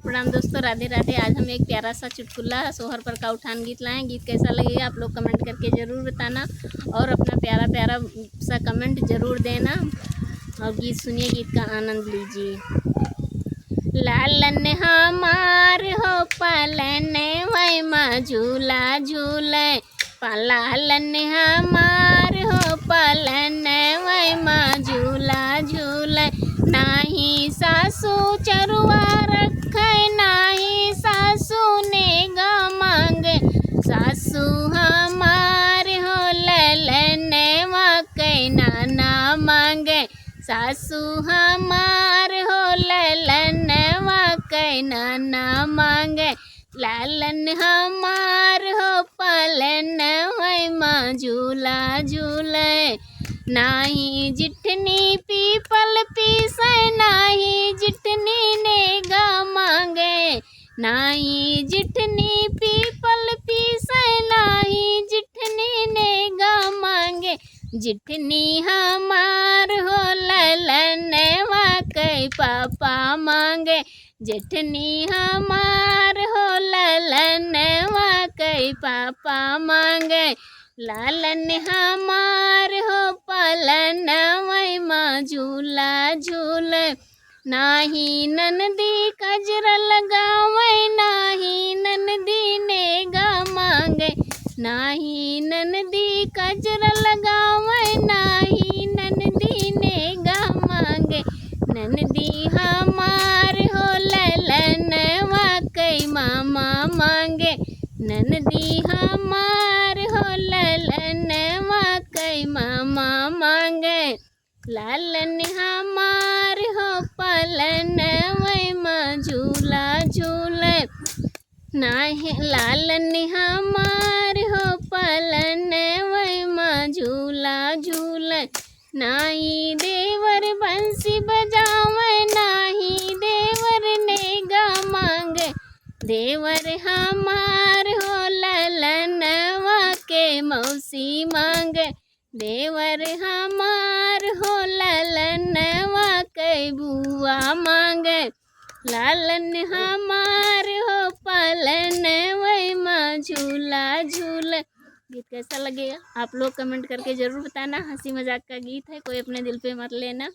प्रणाम दोस्तों, राधे राधे। आज हम एक प्यारा सा चुटकुला सोहर पर का उठान गीत लाए। गीत कैसा लगेगा आप लोग कमेंट करके ज़रूर बताना और अपना प्यारा प्यारा सा कमेंट ज़रूर देना। और गीत सुनिए, गीत का आनंद लीजिए। लालन हमार हो पालन वही माँ झूला झूले, लालन हमार हो पालन वही माँ झूला झूले। नाही सासू चरुआ रखे, नाही सासू ने गा मांगे, सासू हमार हो ललन वाकई नाना मांगे, सासू हमार हो ललन वाकई नाना मांगे। लालन हमार हो पालन वही माँ झूला झूले, नाही जिठनी पीपल पीसे, नाही जिठनी ने गा मांगे, नाही जिठनी पीपल पीसे, नाही जिठनी ने गा मांगे। जिठनी हमार हो ललन वाकई पापा मांगे, जिठनी हमार हो ललन वाकई पापा मांगे। लालन हमार हो पालन वही माँ झूला झूले, नाही ननदी कजरा लगावे, नाही ननदी ने गा मांगे, नाही ननदी कजरा लगावे, नाही ननदी ने गा मांगे। ननदी हमार हो ललन वाकई मामा मांगे, ननदी हमार हो ललन वाकई मामा मांगे। लालन हमार हो पालन वही माँ झूला झूले, नाही लालन हमार हो पालन वही माँ झूला झूले। नाही देवर बंसी बजावे, नाही देवर ने गा मांगे, देवर हमार हो ललन वाके मौसी मांगे, देवर हमार हो ललन वाके बुआ मांगे। लालन हमार हो पालन वही माँ झूला झूले। गीत कैसा लगेगा आप लोग कमेंट करके ज़रूर बताना। हंसी मजाक का गीत है, कोई अपने दिल पे मत लेना।